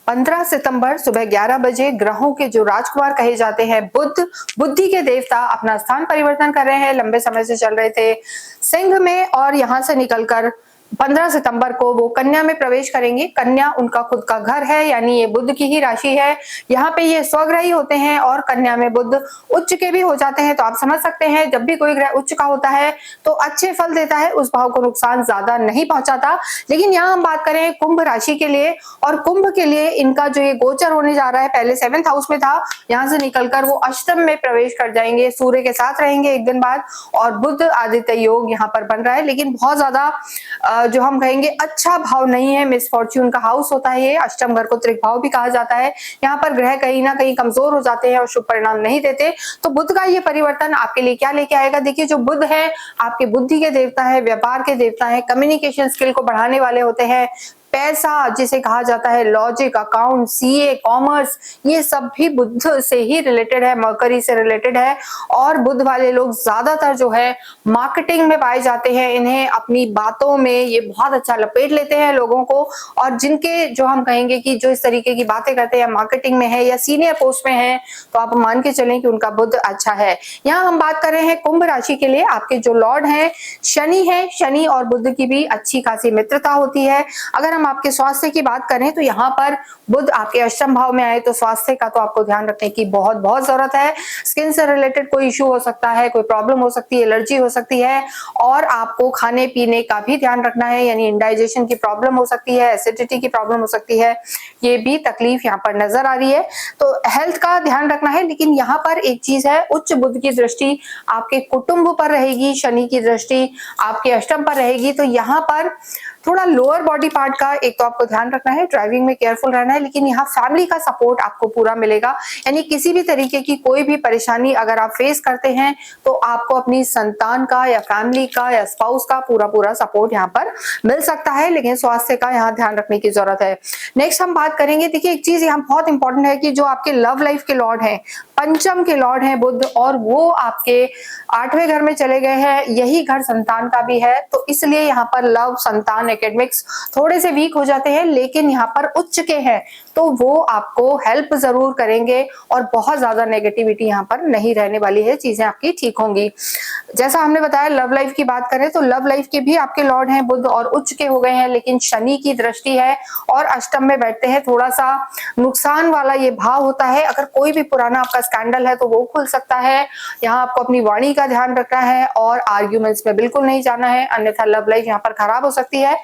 15 सितंबर सुबह 11 बजे ग्रहों के जो राजकुमार कहे जाते हैं बुध, बुद्धि के देवता अपना स्थान परिवर्तन कर रहे हैं। लंबे समय से चल रहे थे सिंह में और यहां से निकलकर 15 सितंबर को वो कन्या में प्रवेश करेंगे। कन्या उनका खुद का घर है, यानी ये बुध की ही राशि है। यहाँ पे ये स्वग्रही होते हैं और कन्या में बुध उच्च के भी हो जाते हैं। तो आप समझ सकते हैं जब भी कोई ग्रह उच्च का होता है तो अच्छे फल देता है, उस भाव को नुकसान ज्यादा नहीं पहुंचाता। लेकिन यहाँ हम बात करें कुंभ राशि के लिए, और कुंभ के लिए इनका जो ये गोचर होने जा रहा है, पहले 7th हाउस में था, यहाँ से निकलकर वो अष्टम में प्रवेश कर जाएंगे, सूर्य के साथ रहेंगे एक दिन बाद, और बुध आदित्य योग यहाँ पर बन रहा है। लेकिन बहुत ज्यादा जो हम कहेंगे अच्छा भाव नहीं है, मिसफॉर्च्यून का हाउस होता है ये। अष्टम घर को त्रिक भाव भी कहा जाता है। यहाँ पर ग्रह कहीं ना कहीं कमजोर हो जाते हैं और शुभ परिणाम नहीं देते। तो बुध का ये परिवर्तन आपके लिए क्या लेके आएगा? देखिए, जो बुध है आपके बुद्धि के देवता है, व्यापार के देवता है, कम्युनिकेशन स्किल को बढ़ाने वाले होते हैं। पैसा जिसे कहा जाता है, लॉजिक, अकाउंट, सीए, कॉमर्स, ये सब भी बुध से ही रिलेटेड है, मरकरी से रिलेटेड है। और बुध वाले लोग ज्यादातर जो है मार्केटिंग में पाए जाते हैं। इन्हें अपनी बातों में ये बहुत अच्छा लपेट लेते हैं लोगों को, और जिनके जो हम कहेंगे कि जो इस तरीके की बातें करते हैं, मार्केटिंग में है या सीनियर पोस्ट में है, तो आप मान के चलें कि उनका बुध अच्छा है। यहाँ हम बात कर रहे हैं कुंभ राशि के लिए, आपके जो लॉर्ड हैं शनि है। शनि और बुध की भी अच्छी खासी मित्रता होती है। अगर हम आपके स्वास्थ्य की बात करें तो यहाँ पर बुध आपके अष्टम भाव में आए तो स्वास्थ्य का तो आपको ध्यान रखने की बहुत बहुत जरूरत है। स्किन से रिलेटेड कोई इश्यू हो सकता है, कोई प्रॉब्लम हो सकती है, एलर्जी हो सकती है, और आपको खाने पीने का भी ध्यान रखना है, यानी इंडाइजेशन की प्रॉब्लम हो सकती है, एसिडिटी की प्रॉब्लम हो सकती है, ये भी तकलीफ यहाँ पर नजर आ रही है। तो हेल्थ का ध्यान रखना है। लेकिन यहाँ पर एक चीज है, उच्च बुध की दृष्टि आपके कुटुंब पर रहेगी, शनि की दृष्टि आपके अष्टम पर रहेगी। तो यहाँ पर थोड़ा लोअर बॉडी पार्ट का एक तो आपको ध्यान रखना है, ड्राइविंग में केयरफुल रहना है। लेकिन यहाँ फैमिली का सपोर्ट आपको पूरा मिलेगा, यानी किसी भी तरीके की कोई भी परेशानी अगर आप फेस करते हैं तो आपको अपनी संतान का या फैमिली का या स्पाउस का पूरा पूरा सपोर्ट यहाँ पर मिल सकता है। लेकिन स्वास्थ्य का यहाँ ध्यान रखने की जरूरत है। नेक्स्ट हम बात करेंगे, देखिए एक चीज यहाँ बहुत इंपॉर्टेंट है कि जो आपके लव लाइफ के लॉर्ड हैं, पंचम के लॉर्ड हैं बुध, और वो आपके 8वें घर में चले गए हैं। यही घर संतान का भी है, तो इसलिए यहाँ पर लव, संतान, एकेडमिक्स थोड़े से वीक हो जाते हैं। लेकिन यहाँ पर उच्च के हैं तो वो आपको हेल्प जरूर करेंगे, और बहुत ज्यादा नेगेटिविटी यहाँ पर नहीं रहने वाली है, चीजें आपकी ठीक होंगी। जैसा हमने बताया, लव लाइफ की बात करें तो लव लाइफ के भी आपके लॉर्ड हैं बुध और उच्च के हो गए हैं। लेकिन शनि की दृष्टि है और अष्टम में बैठते हैं, थोड़ा सा नुकसान वाला ये भाव होता है। अगर कोई भी पुराना आपका स्कैंडल है तो वो खुल सकता है। यहाँ आपको अपनी वाणी का ध्यान रखना है और आर्ग्यूमेंट्स में बिल्कुल नहीं जाना है, अन्यथा लव लाइफ यहाँ पर खराब हो सकती है।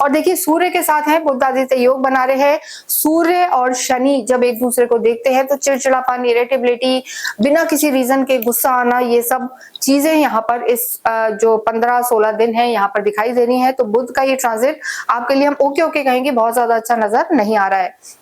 और देखिए, सूर्य के साथ है, बुध आदित्य योग बना रहे हैं। सूर्य और शनि जब एक दूसरे को देखते हैं तो चिड़चिड़ापन, इरिटेबिलिटी, बिना किसी रीजन के गुस्सा आना, ये सब चीजें यहाँ पर इस जो 15-16 दिन है यहाँ पर दिखाई दे रही है। तो बुध का ये ट्रांजिट आपके लिए हम ओके ओके कहेंगे, बहुत ज्यादा अच्छा नजर नहीं आ रहा है।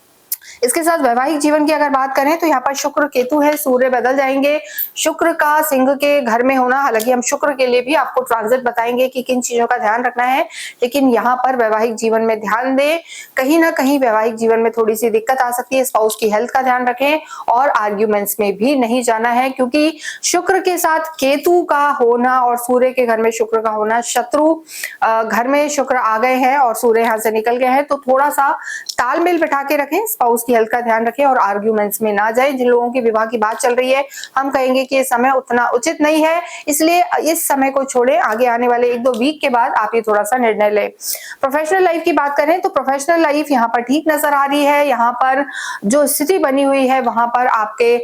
इसके साथ वैवाहिक जीवन की अगर बात करें तो यहाँ पर शुक्र केतु है, सूर्य बदल जाएंगे। शुक्र का सिंह के घर में होना, हालांकि हम शुक्र के लिए भी आपको ट्रांजिट बताएंगे कि किन चीजों का ध्यान रखना है, लेकिन यहाँ पर वैवाहिक जीवन में ध्यान दें। कहीं ना कहीं वैवाहिक जीवन में थोड़ी सी दिक्कत आ सकती है, स्पाउस की हेल्थ का ध्यान रखें, और आर्ग्यूमेंट्स में भी नहीं जाना है, क्योंकि शुक्र के साथ केतु का होना और सूर्य के घर में शुक्र का होना, शत्रु घर में शुक्र आ गए हैं और सूर्य यहाँ से निकल गए हैं, तो थोड़ा सा तालमेल बिठा के रखें, स्पाउस हेल्थ का ध्यान रखें और आर्ग्यूमेंट्स में ना जाए। जिन लोगों की विवाह की बात चल रही है, हम कहेंगे कि ये समय उतना उचित नहीं है, इसलिए इस समय को छोड़े, आगे आने वाले 1-2 वीक के बाद आप ये थोड़ा सा निर्णय लें। प्रोफेशनल लाइफ की बात करें तो प्रोफेशनल लाइफ यहाँ पर ठीक नजर आ रही है। यहाँ पर जो स्थिति बनी हुई है वहां पर आपके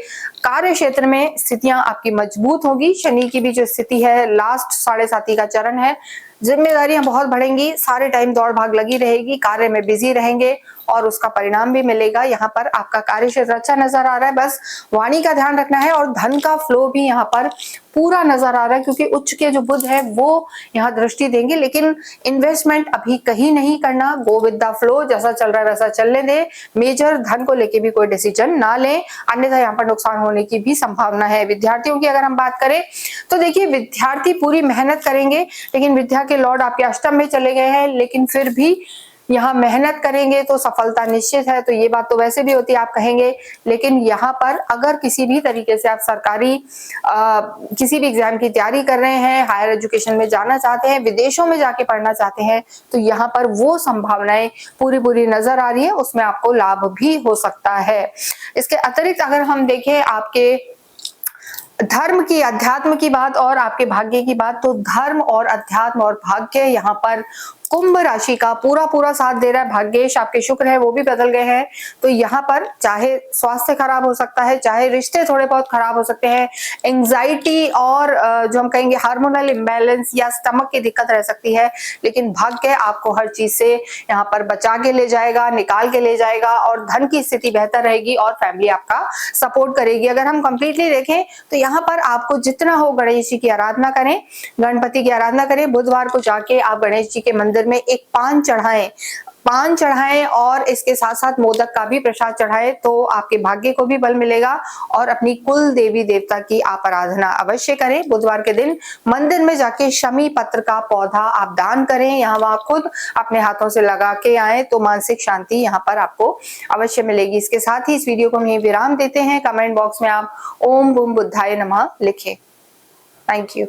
कार्य क्षेत्र में स्थितियां आपकी मजबूत होगी। शनि की भी जो स्थिति है, लास्ट 7.5 का चरण है, जिम्मेदारियां बहुत बढ़ेंगी, सारे टाइम दौड़ भाग लगी रहेगी, कार्य में बिजी रहेंगे और उसका परिणाम भी मिलेगा। यहाँ पर आपका कार्य क्षेत्र अच्छा नजर आ रहा है, बस वाणी का ध्यान रखना है, और धन का फ्लो भी यहाँ पर पूरा नजर आ रहा है, क्योंकि उच्च के जो बुध है वो यहाँ दृष्टि देंगे। लेकिन इन्वेस्टमेंट अभी कहीं नहीं करना, गो विद द फ्लो, जैसा चल रहा है वैसा चलने दे। मेजर धन को लेके भी कोई डिसीजन ना लें, अन्यथा यहाँ पर नुकसान होने की भी संभावना है। विद्यार्थियों की अगर हम बात करें तो देखिए, विद्यार्थी पूरी मेहनत करेंगे, लेकिन विद्या के लॉर्ड आपके अष्टम में चले गए हैं, लेकिन फिर भी यहाँ मेहनत करेंगे तो सफलता निश्चित है, तो ये बात तो वैसे भी होती है, आप कहेंगे। लेकिन यहाँ पर अगर किसी भी तरीके से आप सरकारी किसी भी एग्जाम की तैयारी कर रहे हैं, हायर एजुकेशन में जाना चाहते हैं, विदेशों में जाके पढ़ना चाहते हैं, तो यहाँ पर वो संभावनाएं पूरी पूरी नजर आ रही है, उसमें आपको लाभ भी हो सकता है। इसके अतिरिक्त अगर हम देखें आपके धर्म की, अध्यात्म की बात और आपके भाग्य की बात, तो धर्म और अध्यात्म और भाग्य यहाँ पर कुंभ राशि का पूरा पूरा साथ दे रहा है। भाग्येश आपके शुक्र है वो भी बदल गए हैं, तो यहाँ पर चाहे स्वास्थ्य खराब हो सकता है, चाहे रिश्ते थोड़े बहुत खराब हो सकते हैं, एंजाइटी और जो हम कहेंगे हार्मोनल इम्बैलेंस या स्टमक की दिक्कत रह सकती है, लेकिन भाग्य आपको हर चीज से यहाँ पर बचा के ले जाएगा, निकाल के ले जाएगा, और धन की स्थिति बेहतर रहेगी और फैमिली आपका सपोर्ट करेगी। अगर हम कंप्लीटली देखें तो यहाँ पर आपको जितना हो गणेश जी की आराधना करें, गणपति की आराधना करें। बुधवार को जाके आप गणेश जी के मंदिर में एक पान चढ़ाएं और इसके साथ साथ मोदक का भी प्रसाद चढ़ाएं, तो आपके भाग्य को भी बल मिलेगा। और अपनी कुल देवी देवता की आप आराधना अवश्य करें। बुधवार के दिन मंदिर में जाके शमी पत्र का पौधा आप दान करें, यहाँ वहां खुद अपने हाथों से लगा के आए, तो मानसिक शांति यहाँ पर आपको अवश्य मिलेगी। इसके साथ ही इस वीडियो को हम यहीं विराम देते हैं। कमेंट बॉक्स में आप ओम बूम बुद्धाय नमः लिखें। Thank you.